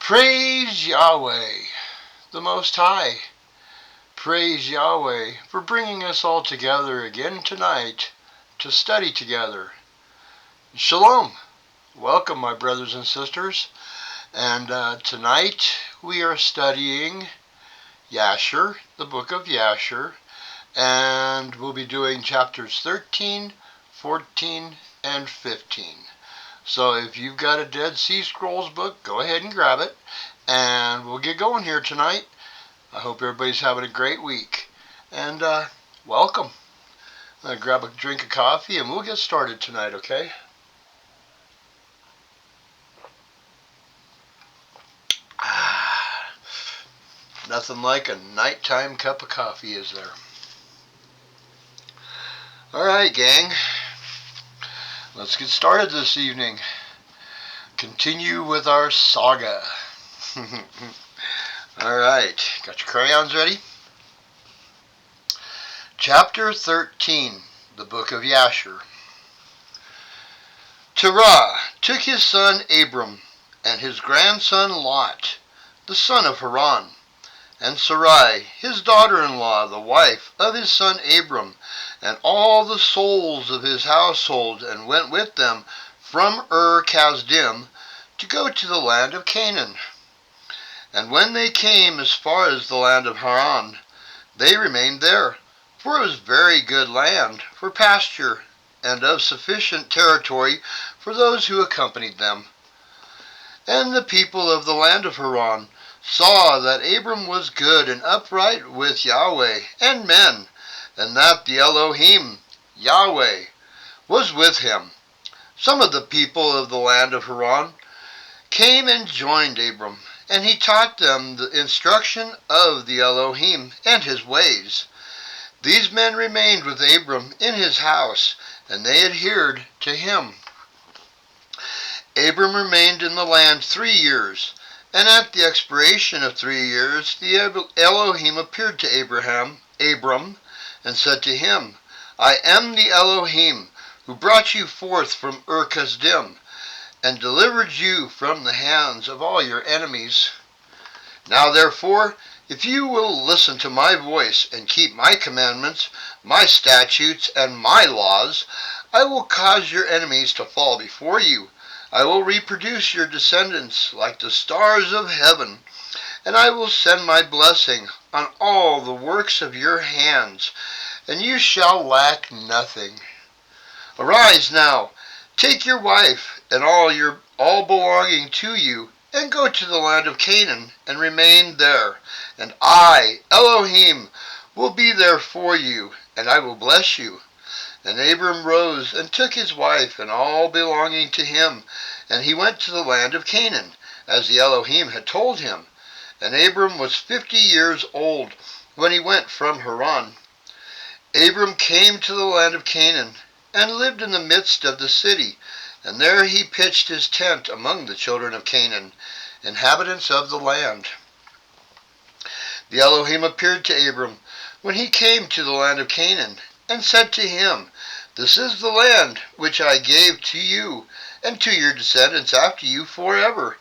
Praise Yahweh, the Most High. Praise Yahweh for bringing us all together again tonight to study together. Shalom. Welcome, my brothers and sisters. And tonight we are studying Jasher, the Book of Jasher, and we'll be doing chapters 13, 14, and 15. So if you've got a Dead Sea Scrolls book, go ahead and grab it, and we'll get going here tonight. I hope everybody's having a great week, and welcome. Grab a drink of coffee, and we'll get started tonight, okay? Nothing like a nighttime cup of coffee, is there? Alright, gang. Let's get started this evening. Continue with our saga. Alright, got your crayons ready? Chapter 13, the Book of Jasher. Terah took his son Abram and his grandson Lot, the son of Haran, and Sarai, his daughter-in-law, the wife of his son Abram, and all the souls of his household, and went with them from Ur-Kasdim to go to the land of Canaan. And when they came as far as the land of Haran, they remained there, for it was very good land for pasture, and of sufficient territory for those who accompanied them. And the people of the land of Haran saw that Abram was good and upright with Yahweh and men, and that the Elohim, Yahweh, was with him. Some of the people of the land of Haran came and joined Abram, and he taught them the instruction of the Elohim and his ways. These men remained with Abram in his house, and they adhered to him. Abram remained in the land 3 years, and at the expiration of 3 years the Elohim appeared to Abram, and said to him, I am the Elohim who brought you forth from Ur-Kasdim, and delivered you from the hands of all your enemies. Now therefore, if you will listen to my voice and keep my commandments, my statutes, and my laws, I will cause your enemies to fall before you. I will reproduce your descendants like the stars of heaven, and I will send my blessing on all the works of your hands, and you shall lack nothing. Arise now, take your wife and all belonging to you, and go to the land of Canaan, and remain there. And I, Elohim, will be there for you, and I will bless you. And Abram rose and took his wife and all belonging to him, and he went to the land of Canaan, as the Elohim had told him. And Abram was 50 years old when he went from Haran. Abram came to the land of Canaan, and lived in the midst of the city, and there he pitched his tent among the children of Canaan, inhabitants of the land. The Elohim appeared to Abram when he came to the land of Canaan, and said to him, This is the land which I gave to you, and to your descendants after you forever.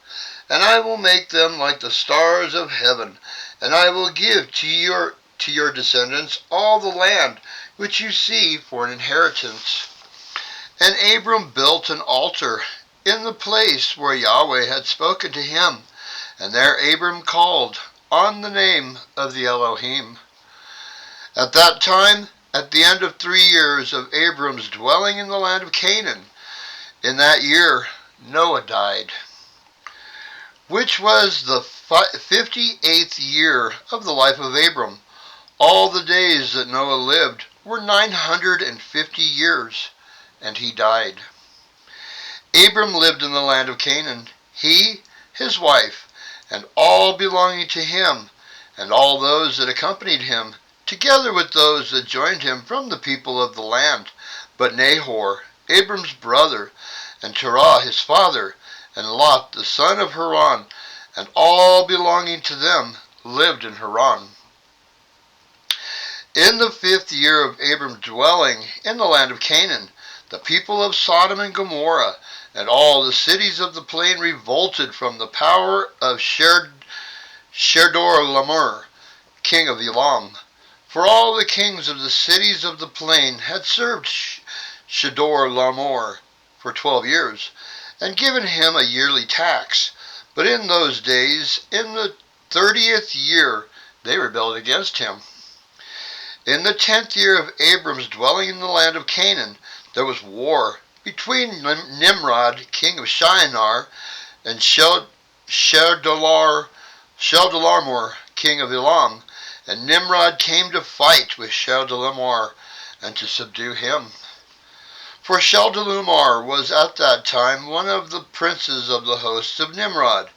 And I will make them like the stars of heaven, and I will give to your descendants all the land which you see for an inheritance. And Abram built an altar in the place where Yahweh had spoken to him, and there Abram called on the name of the Elohim. At that time, at the end of 3 years of Abram's dwelling in the land of Canaan, in that year Noah died, which was the 58th year of the life of Abram. All the days that Noah lived were 950 years, and he died. Abram lived in the land of Canaan, he, his wife, and all belonging to him, and all those that accompanied him, together with those that joined him from the people of the land. But Nahor, Abram's brother, and Terah his father, and Lot the son of Haran, and all belonging to them, lived in Haran. In the 5th year of Abram's dwelling in the land of Canaan, the people of Sodom and Gomorrah And all the cities of the plain revolted from the power of Shedor-laomer, king of Elam. For all the kings of the cities of the plain had served Shedor-laomer for 12 years, and given him a yearly tax. But in those days, in the 30th year, they rebelled against him. In the 10th year of Abram's dwelling in the land of Canaan, there was war between Nimrod, king of Shinar, and Shedorlaomer, king of Elam. And Nimrod came to fight with Shedorlaomer and to subdue him. For Shedorlaomer was at that time one of the princes of the hosts of Nimrod.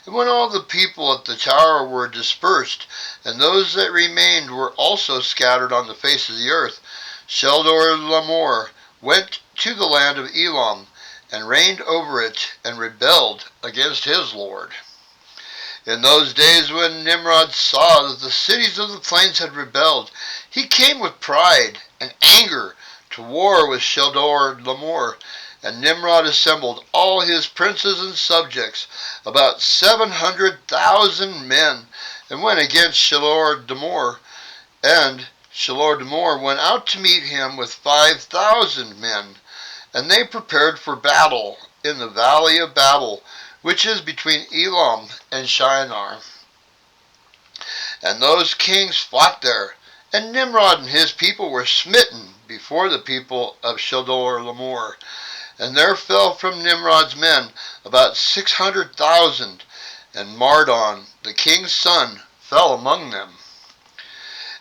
And when all the people at the tower were dispersed, and those that remained were also scattered on the face of the earth, Shedorlaomer went to the land of Elam, and reigned over it, and rebelled against his lord. In those days when Nimrod saw that the cities of the plains had rebelled, he came with pride and anger to war with Shedorlaomer, and Nimrod assembled all his princes and subjects, about 700,000 men, and went against Shedorlaomer. And Shedorlaomer went out to meet him with 5,000 men, and they prepared for battle in the valley of Babel, which is between Elam and Shinar. And those kings fought there, and Nimrod and his people were smitten before the people of Shedorlaomer. And there fell from Nimrod's men about 600,000, and Mardon, the king's son, fell among them.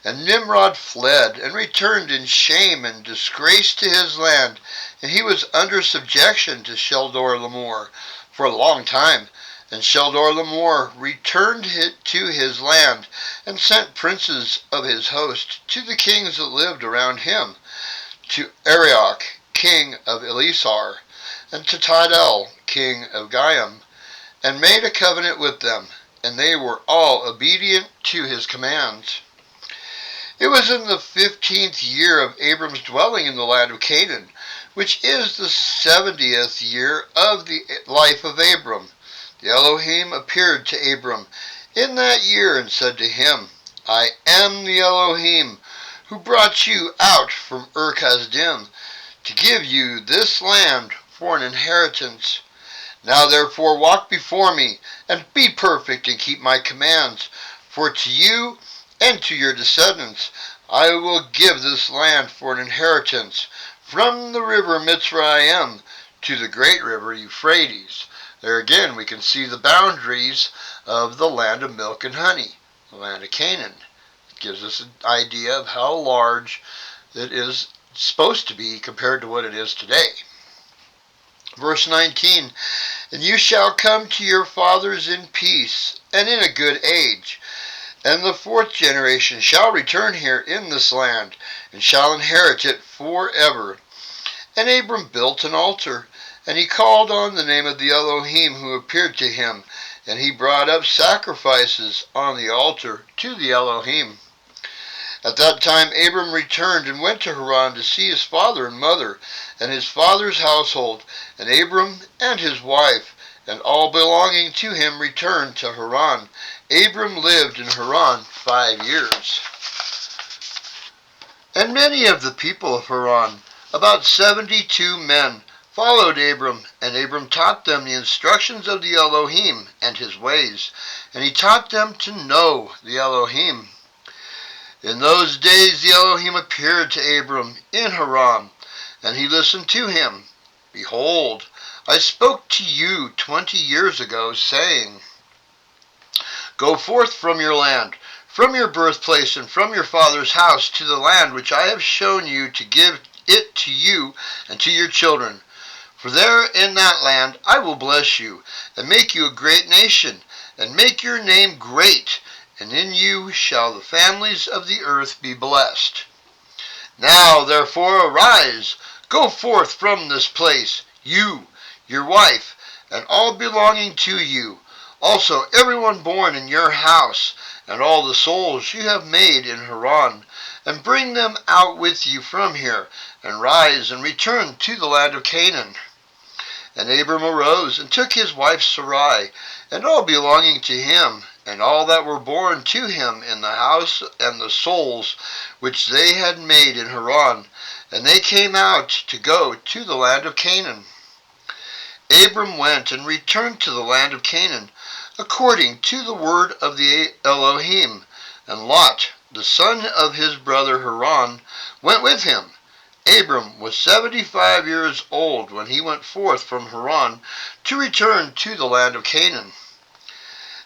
And Nimrod fled, and returned in shame and disgrace to his land, and he was under subjection to Shedorlaomer for a long time. And Shedorlaomer returned to his land, and sent princes of his host to the kings that lived around him, to Arioch, king of Elasar, and to Tidal, king of Goyim, and made a covenant with them, and they were all obedient to his commands. It was in the 15th year of Abram's dwelling in the land of Canaan, which is the 70th year of the life of Abram. The Elohim appeared to Abram in that year and said to him, I am the Elohim who brought you out from Ur-Kasdim to give you this land for an inheritance. Now therefore walk before me, and be perfect, and keep my commands, for to you and to your descendants I will give this land for an inheritance, from the river Mitzrayim to the great river Euphrates. There again we can see the boundaries of the land of milk and honey, the land of Canaan. It gives us an idea of how large it is supposed to be compared to what it is today. Verse 19, And you shall come to your fathers in peace, and in a good age. And the 4th generation shall return here in this land, and shall inherit it forever. And Abram built an altar, and he called on the name of the Elohim who appeared to him, and he brought up sacrifices on the altar to the Elohim. At that time Abram returned and went to Haran to see his father and mother, and his father's household, and Abram and his wife, and all belonging to him returned to Haran. Abram lived in Haran 5 years. And many of the people of Haran, about 72 men, followed Abram, and Abram taught them the instructions of the Elohim and his ways, and he taught them to know the Elohim. In those days the Elohim appeared to Abram in Haran, and he listened to him. Behold, I spoke to you 20 years ago, saying, Go forth from your land, from your birthplace, and from your father's house, to the land which I have shown you, to give it to you and to your children. For there in that land I will bless you, and make you a great nation, and make your name great, and in you shall the families of the earth be blessed. Now therefore arise, go forth from this place, you, your wife, and all belonging to you, also everyone born in your house, and all the souls you have made in Haran, and bring them out with you from here, and rise and return to the land of Canaan. And Abram arose, and took his wife Sarai, and all belonging to him, and all that were born to him in the house, and the souls which they had made in Haran, and they came out to go to the land of Canaan. Abram went and returned to the land of Canaan, according to the word of the Elohim, and Lot, the son of his brother Haran, went with him. Abram was 75 years old when he went forth from Haran to return to the land of Canaan.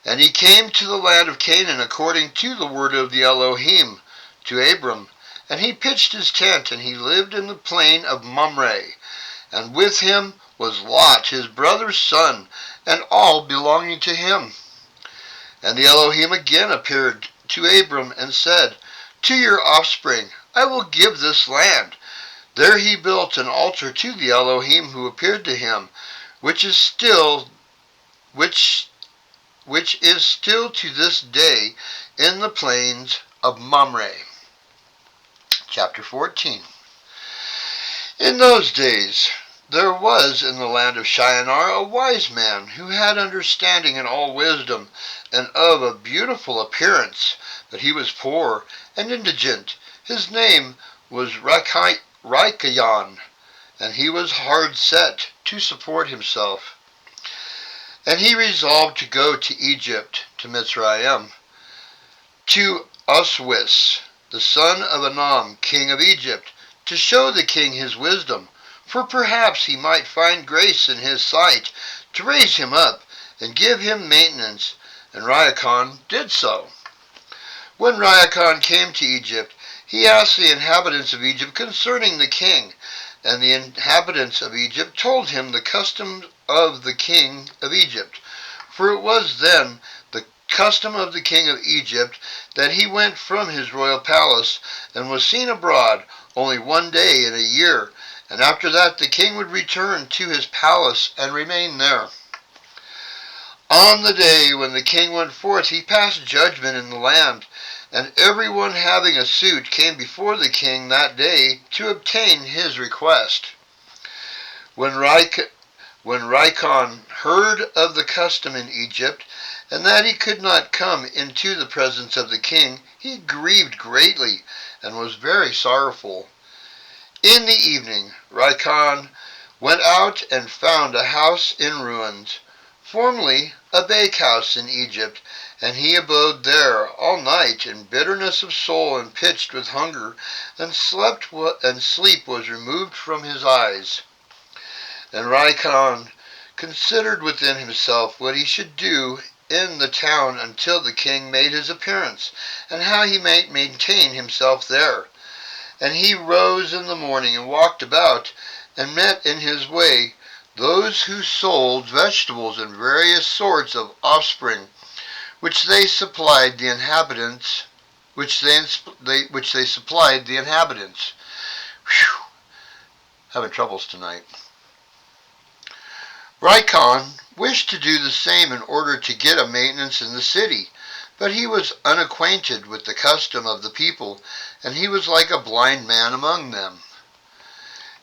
And he came to the land of Canaan according to the word of the Elohim to Abram, and he pitched his tent, and he lived in the plain of Mamre, and with him was Lot, his brother's son, and all belonging to him. And the Elohim again appeared to Abram and said, To your offspring I will give this land. There he built an altar to the Elohim who appeared to him, which is still to this day in the plains of Mamre. Chapter 14. In those days there was in the land of Shinar a wise man who had understanding and all wisdom, and of a beautiful appearance, but he was poor and indigent. His name was Rikayon, and he was hard set to support himself. And he resolved to go to Egypt, to Mitzrayim, to Oswis, the son of Anam, king of Egypt, to show the king his wisdom, for perhaps he might find grace in his sight to raise him up and give him maintenance. And Rikayon did so. When Rikayon came to Egypt, he asked the inhabitants of Egypt concerning the king, and the inhabitants of Egypt told him the custom of the king of Egypt. For it was then the custom of the king of Egypt that he went from his royal palace and was seen abroad only one day in a year, and after that the king would return to his palace and remain there. On the day when the king went forth, he passed judgment in the land, and everyone having a suit came before the king that day to obtain his request. When Rikayon heard of the custom in Egypt, and that he could not come into the presence of the king, he grieved greatly, and was very sorrowful. In the evening Rikayon went out and found a house in ruins, formerly a bakehouse in Egypt, and he abode there all night in bitterness of soul, and pitched with hunger, and sleep was removed from his eyes. And Rikayon considered within himself what he should do in the town until the king made his appearance, and how he might maintain himself there. And he rose in the morning and walked about, and met in his way those who sold vegetables and various sorts of offspring, which they supplied the inhabitants. Whew. Having troubles tonight. Rikayon wished to do the same in order to get a maintenance in the city, but he was unacquainted with the custom of the people, and he was like a blind man among them.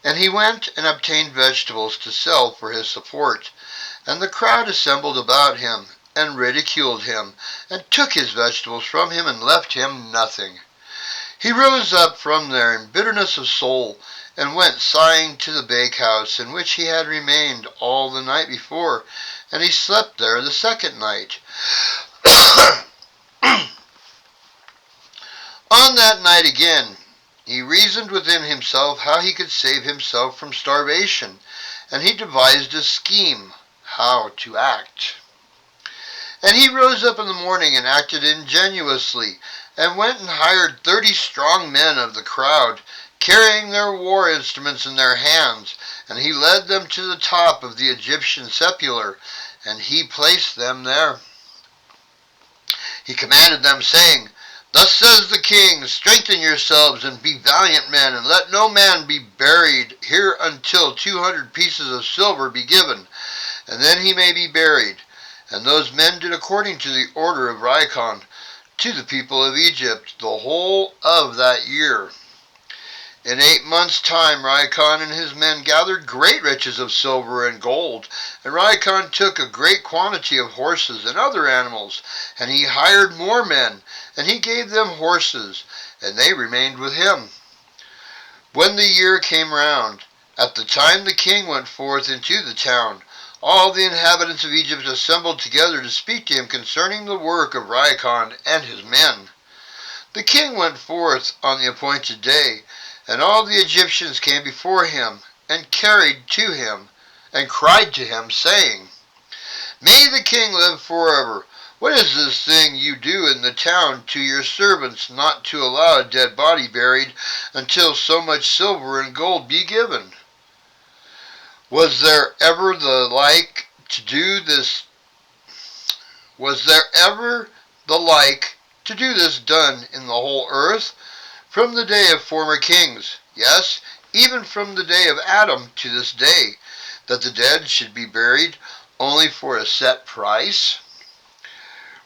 And he went and obtained vegetables to sell for his support, and the crowd assembled about him, and ridiculed him, and took his vegetables from him, and left him nothing. He rose up from there in bitterness of soul, and went sighing to the bakehouse, in which he had remained all the night before, and he slept there the second night. On that night again he reasoned within himself how he could save himself from starvation, and he devised a scheme how to act. And he rose up in the morning and acted ingenuously, and went and hired 30 strong men of the crowd, carrying their war instruments in their hands, and he led them to the top of the Egyptian sepulchre, and he placed them there. He commanded them, saying, Thus says the king, strengthen yourselves, and be valiant men, and let no man be buried here until 200 pieces of silver be given, and then he may be buried. And those men did according to the order of Rikayon to the people of Egypt the whole of that year. In 8 months' time Raikon and his men gathered great riches of silver and gold, and Raikon took a great quantity of horses and other animals, and he hired more men, and he gave them horses, and they remained with him. When the year came round, at the time the king went forth into the town, all the inhabitants of Egypt assembled together to speak to him concerning the work of Raikon and his men. The king went forth on the appointed day, and all the Egyptians came before him, and cried to him, saying, May the king live forever. What is this thing you do in the town to your servants, not to allow a dead body buried until so much silver and gold be given? Was there ever the like to do this? Was there ever the like to do this done in the whole earth? From the day of former kings, yes, even from the day of Adam to this day, that the dead should be buried only for a set price?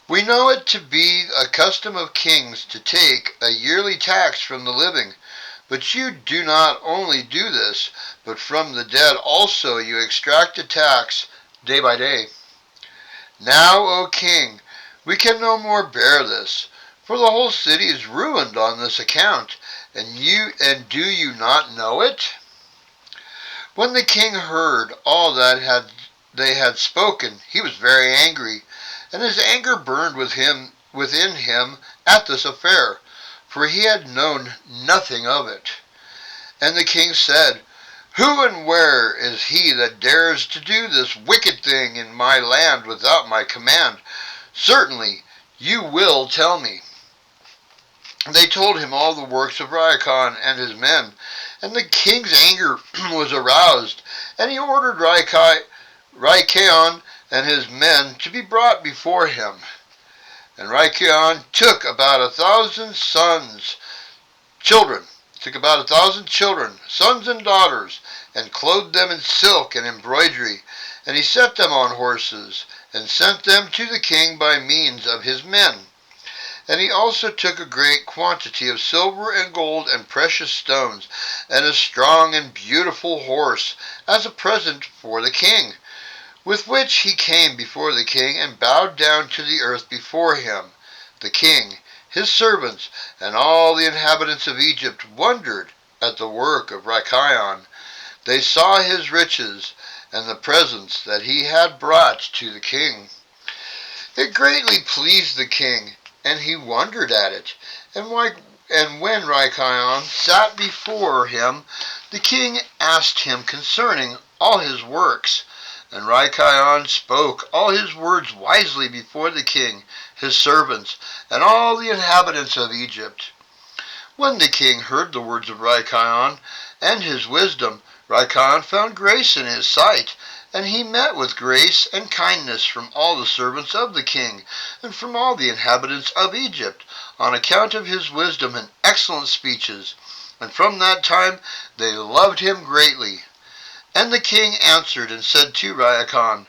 We know it to be a custom of kings to take a yearly tax from the living, but you do not only do this, but from the dead also you extract a tax day by day. Now, O king, we can no more bear this, for the whole city is ruined on this account, and do you not know it? When the king heard all that they had spoken, he was very angry, and his anger burned within him at this affair, for he had known nothing of it. And the king said, Who and where is he that dares to do this wicked thing in my land without my command? Certainly you will tell me. They told him all the works of Raikon and his men, and the king's anger was aroused, and he ordered Raikon and his men to be brought before him. And Raikon took about 1,000 children, sons and daughters, and clothed them in silk and embroidery, and he set them on horses, and sent them to the king by means of his men. And he also took a great quantity of silver and gold and precious stones, and a strong and beautiful horse, as a present for the king, with which he came before the king, and bowed down to the earth before him. The king, his servants, and all the inhabitants of Egypt wondered at the work of Raikon. They saw his riches, and the presents that he had brought to the king. It greatly pleased the king, and he wondered at it. And when Raikon sat before him, the king asked him concerning all his works. And Raikon spoke all his words wisely before the king, his servants, and all the inhabitants of Egypt. When the king heard the words of Raikon and his wisdom, Raikon found grace in his sight, and he met with grace and kindness from all the servants of the king, and from all the inhabitants of Egypt, on account of his wisdom and excellent speeches. And from that time they loved him greatly. And the king answered and said to Raikon,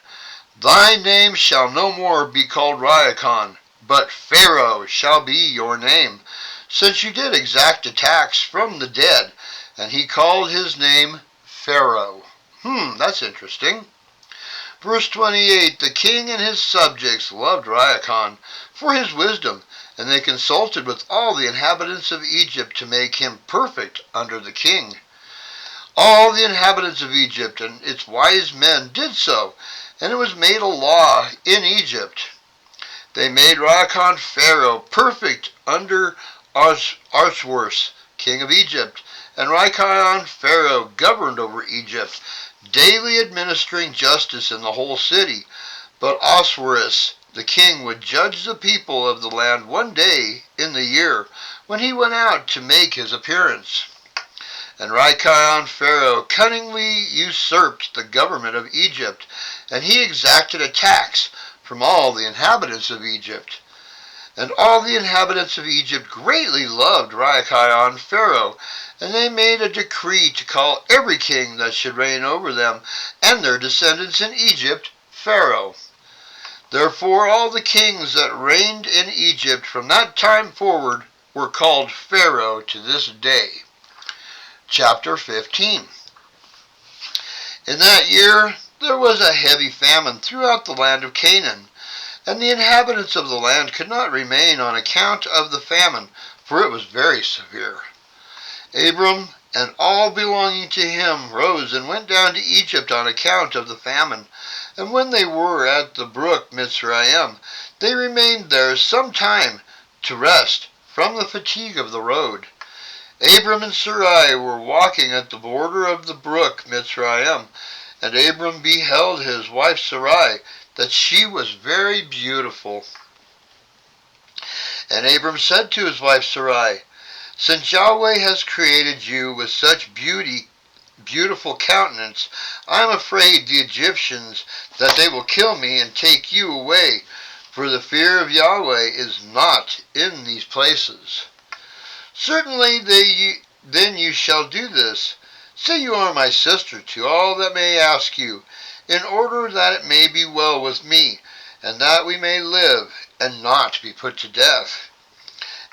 Thy name shall no more be called Raikon, but Pharaoh shall be your name, since you did exact a tax from the dead. And he called his name Pharaoh. That's interesting. Verse 28, the king and his subjects loved Raikon for his wisdom, and they consulted with all the inhabitants of Egypt to make him perfect under the king. All the inhabitants of Egypt and its wise men did so, and it was made a law in Egypt. They made Raikon Pharaoh perfect under Ahasuerus, king of Egypt, and Raikon Pharaoh governed over Egypt, daily administering justice in the whole city. But Ahasuerus, the king, would judge the people of the land one day in the year, when he went out to make his appearance. And Raikon Pharaoh cunningly usurped the government of Egypt, and he exacted a tax from all the inhabitants of Egypt. And all the inhabitants of Egypt greatly loved Raikon Pharaoh, and they made a decree to call every king that should reign over them and their descendants in Egypt Pharaoh. Therefore all the kings that reigned in Egypt from that time forward were called Pharaoh to this day. Chapter 15. In that year there was a heavy famine throughout the land of Canaan, and the inhabitants of the land could not remain on account of the famine, for it was very severe. Abram and all belonging to him rose and went down to Egypt on account of the famine, and when they were at the brook Mizraim, they remained there some time to rest from the fatigue of the road. Abram and Sarai were walking at the border of the brook Mizraim, and Abram beheld his wife Sarai, that she was very beautiful. And Abram said to his wife Sarai, "Since Yahweh has created you with such beautiful countenance, I am afraid the Egyptians that they will kill me and take you away, for the fear of Yahweh is not in these places." "Certainly then you shall do this. Say you are my sister to all that may ask you, in order that it may be well with me, and that we may live, and not be put to death."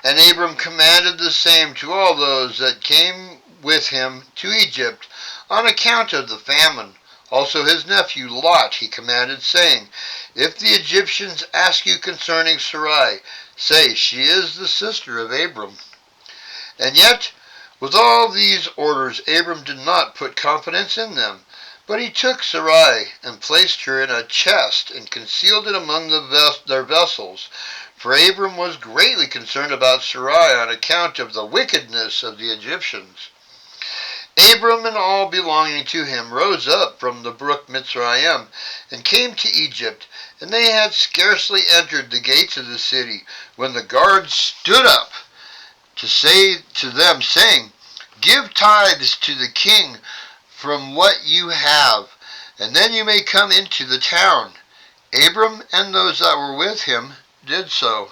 And Abram commanded the same to all those that came with him to Egypt, on account of the famine. Also his nephew Lot he commanded, saying, "If the Egyptians ask you concerning Sarai, say she is the sister of Abram." And yet, with all these orders, Abram did not put confidence in them, but he took Sarai and placed her in a chest and concealed it among their vessels. For Abram was greatly concerned about Sarai on account of the wickedness of the Egyptians. Abram and all belonging to him rose up from the brook Mizraim and came to Egypt, and they had scarcely entered the gates of the city when the guards stood up to say to them, saying, "Give tithes to the king from what you have, and then you may come into the town." Abram and those that were with him did so.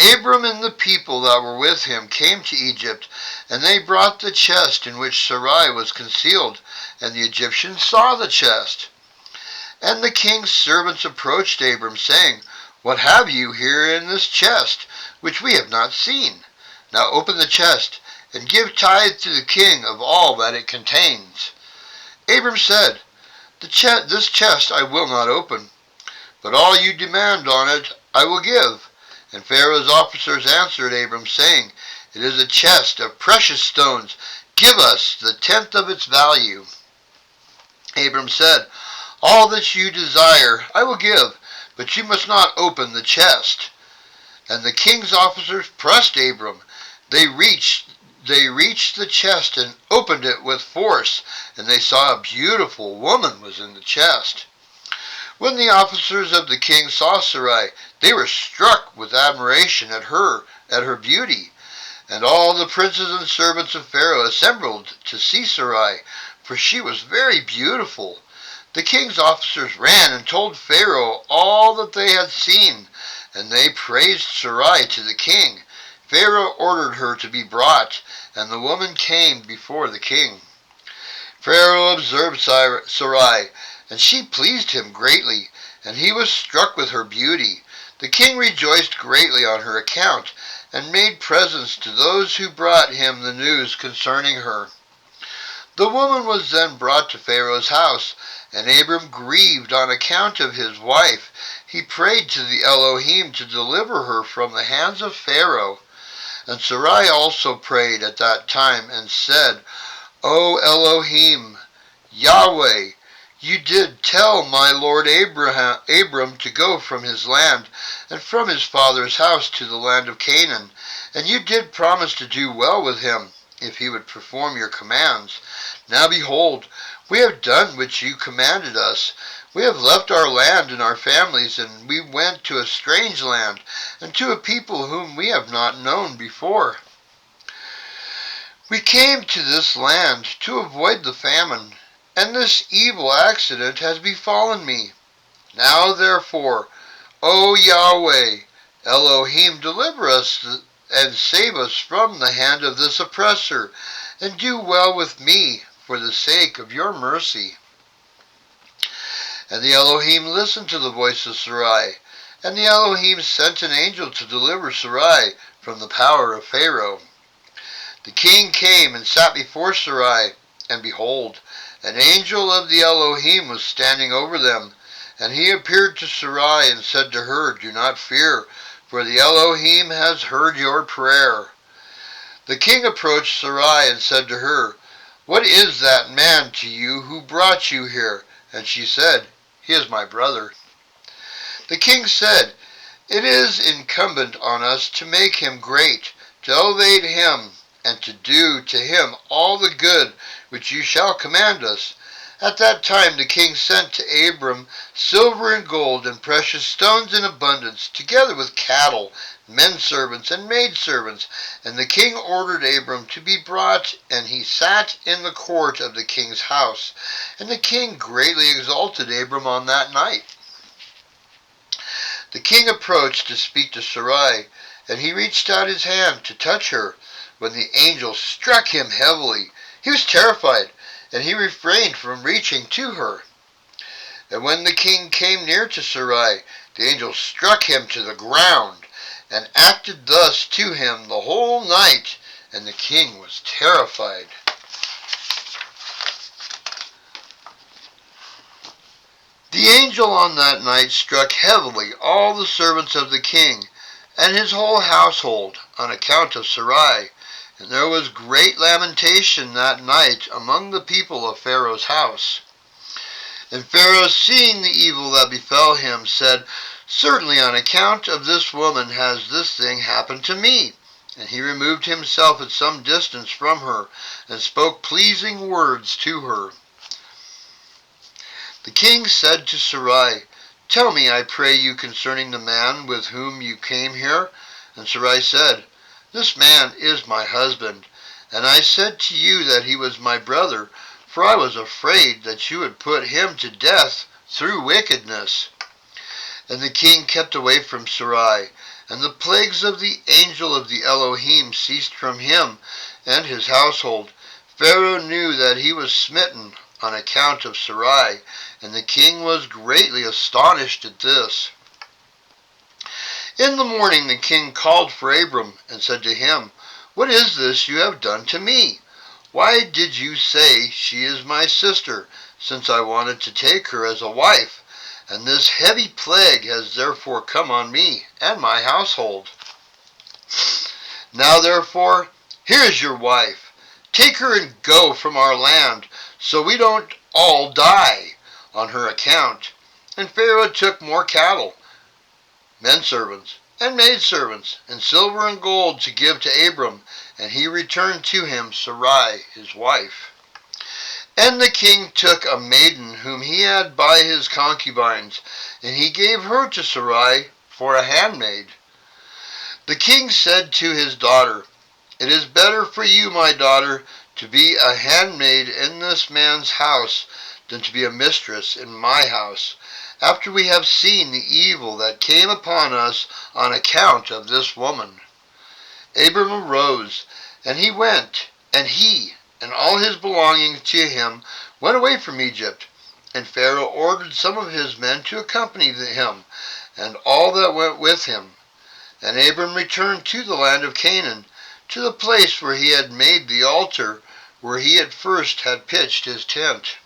Abram and the people that were with him came to Egypt, and they brought the chest in which Sarai was concealed, and the Egyptians saw the chest. And the king's servants approached Abram, saying, "What have you here in this chest, which we have not seen? Now open the chest, and give tithe to the king of all that it contains." Abram said, "This chest I will not open, but all you demand on it I will give." And Pharaoh's officers answered Abram, saying, "It is a chest of precious stones. Give us the tenth of its value." Abram said, "All that you desire I will give, but you must not open the chest." And the king's officers pressed Abram. They reached the chest and opened it with force, and they saw a beautiful woman was in the chest. When the officers of the king saw Sarai, they were struck with admiration at her beauty. And all the princes and servants of Pharaoh assembled to see Sarai, for she was very beautiful. The king's officers ran and told Pharaoh all that they had seen, and they praised Sarai to the king. Pharaoh ordered her to be brought, and the woman came before the king. Pharaoh observed Sarai, and she pleased him greatly, and he was struck with her beauty. The king rejoiced greatly on her account, and made presents to those who brought him the news concerning her. The woman was then brought to Pharaoh's house, and Abram grieved on account of his wife. He prayed to the Elohim to deliver her from the hands of Pharaoh. And Sarai also prayed at that time and said, "O Elohim, Yahweh, you did tell my lord Abram to go from his land and from his father's house to the land of Canaan, and you did promise to do well with him if he would perform your commands. Now behold, we have done what you commanded us. We have left our land and our families, and we went to a strange land, and to a people whom we have not known before. We came to this land to avoid the famine, and this evil accident has befallen me. Now therefore, O Yahweh, Elohim, deliver us and save us from the hand of this oppressor, and do well with me for the sake of your mercy." And the Elohim listened to the voice of Sarai, and the Elohim sent an angel to deliver Sarai from the power of Pharaoh. The king came and sat before Sarai, and behold, an angel of the Elohim was standing over them. And he appeared to Sarai and said to her, "Do not fear, for the Elohim has heard your prayer." The king approached Sarai and said to her, "What is that man to you who brought you here?" And she said, "He is my brother." The king said, "It is incumbent on us to make him great, to elevate him, and to do to him all the good which you shall command us." At that time the king sent to Abram silver and gold and precious stones in abundance, together with cattle, men servants, and maid servants. And the king ordered Abram to be brought, and he sat in the court of the king's house. And the king greatly exalted Abram on that night. The king approached to speak to Sarai, and he reached out his hand to touch her, when the angel struck him heavily. He was terrified, and he refrained from reaching to her. And when the king came near to Sarai, the angel struck him to the ground, and acted thus to him the whole night, and the king was terrified. The angel on that night struck heavily all the servants of the king, and his whole household, on account of Sarai. And there was great lamentation that night among the people of Pharaoh's house. And Pharaoh, seeing the evil that befell him, said, "Certainly on account of this woman has this thing happened to me." And he removed himself at some distance from her, and spoke pleasing words to her. The king said to Sarai, "Tell me, I pray you, concerning the man with whom you came here." And Sarai said, "This man is my husband, and I said to you that he was my brother, for I was afraid that you would put him to death through wickedness." And the king kept away from Sarai, and the plagues of the angel of the Elohim ceased from him and his household. Pharaoh knew that he was smitten on account of Sarai, and the king was greatly astonished at this. In the morning the king called for Abram, and said to him, "What is this you have done to me? Why did you say, 'She is my sister,' since I wanted to take her as a wife? And this heavy plague has therefore come on me and my household. Now therefore, here is your wife. Take her and go from our land, so we don't all die on her account." And Pharaoh took more cattle, men servants, and maid servants, and silver and gold to give to Abram, and he returned to him Sarai his wife. And the king took a maiden whom he had by his concubines, and he gave her to Sarai for a handmaid. The king said to his daughter, "It is better for you, my daughter, to be a handmaid in this man's house than to be a mistress in my house, after we have seen the evil that came upon us on account of this woman." Abram arose, and he went, and he and all his belongings to him went away from Egypt. And Pharaoh ordered some of his men to accompany him, and all that went with him. And Abram returned to the land of Canaan, to the place where he had made the altar, where he at first had pitched his tent.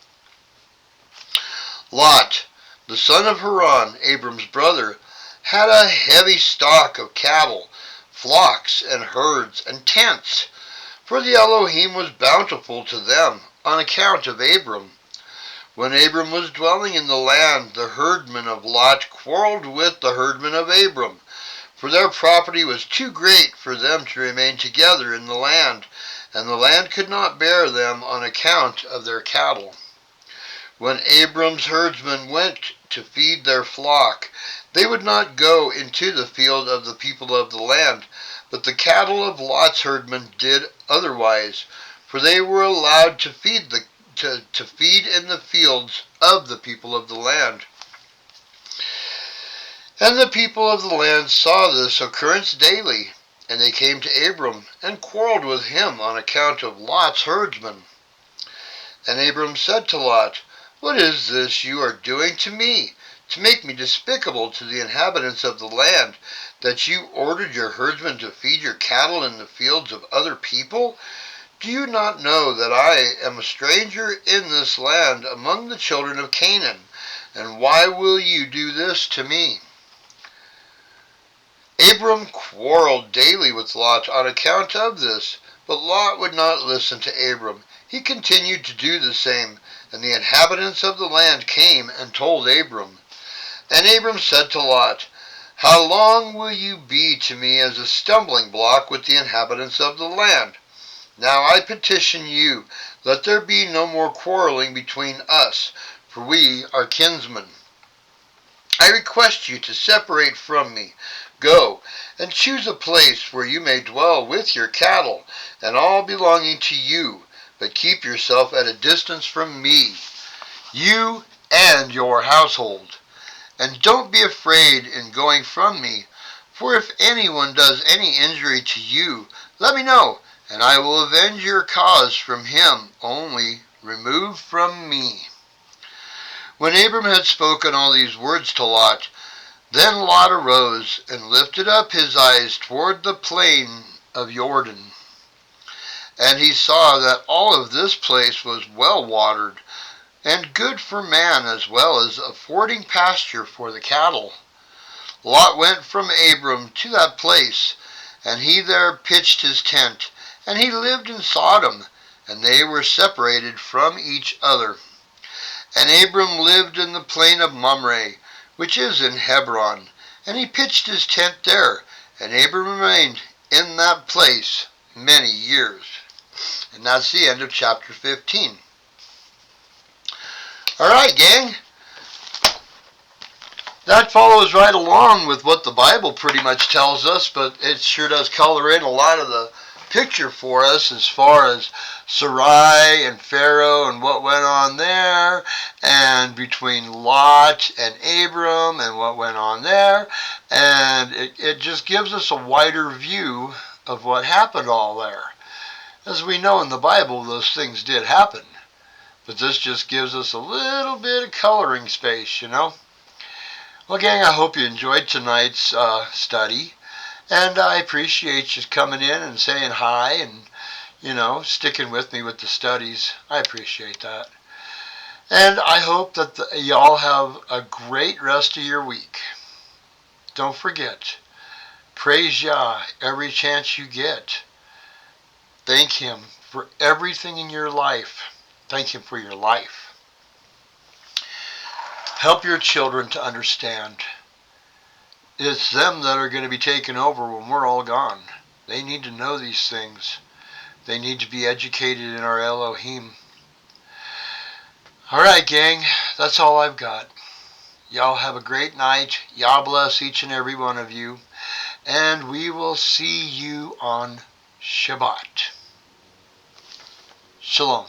Lot, the son of Haran, Abram's brother, had a heavy stock of cattle, flocks, and herds, and tents, for the Elohim was bountiful to them on account of Abram. When Abram was dwelling in the land, the herdmen of Lot quarreled with the herdmen of Abram, for their property was too great for them to remain together in the land, and the land could not bear them on account of their cattle. When Abram's herdsmen went to feed their flock, they would not go into the field of the people of the land, but the cattle of Lot's herdmen did otherwise, for they were allowed to feed in the fields of the people of the land. And the people of the land saw this occurrence daily, and they came to Abram and quarreled with him on account of Lot's herdsmen. And Abram said to Lot, "What is this you are doing to me? to make me despicable to the inhabitants of the land, that you ordered your herdsmen to feed your cattle in the fields of other people? Do you not know that I am a stranger in this land among the children of Canaan? And why will you do this to me?" Abram quarreled daily with Lot on account of this, but Lot would not listen to Abram. He continued to do the same, and the inhabitants of the land came and told Abram. And Abram said to Lot, "How long will you be to me as a stumbling block with the inhabitants of the land? Now I petition you, let there be no more quarreling between us, for we are kinsmen. I request you to separate from me. Go and choose a place where you may dwell with your cattle and all belonging to you, but keep yourself at a distance from me, you and your household. And don't be afraid in going from me, for if anyone does any injury to you, let me know, and I will avenge your cause from him. Only remove from me." When Abram had spoken all these words to Lot, then Lot arose and lifted up his eyes toward the plain of Jordan. And he saw that all of this place was well watered, and good for man, as well as affording pasture for the cattle. Lot went from Abram to that place, and he there pitched his tent, and he lived in Sodom, and they were separated from each other. And Abram lived in the plain of Mamre, which is in Hebron, and he pitched his tent there, and Abram remained in that place many years. And that's the end of chapter 15. All right, gang. That follows right along with what the Bible pretty much tells us, but it sure does color in a lot of the picture for us as far as Sarai and Pharaoh and what went on there, and between Lot and Abram and what went on there, and it just gives us a wider view of what happened all there. As we know in the Bible, those things did happen, but this just gives us a little bit of coloring space, you know. Well, gang, I hope you enjoyed tonight's study. And I appreciate you coming in and saying hi and, sticking with me with the studies. I appreciate that. And I hope that y'all have a great rest of your week. Don't forget, praise Yah every chance you get. Thank Him for everything in your life. Thank Him for your life. Help your children to understand. It's them that are going to be taken over when we're all gone. They need to know these things. They need to be educated in our Elohim. All right, gang, that's all I've got. Y'all have a great night. Yah bless each and every one of you. And we will see you on Shabbat. Shalom.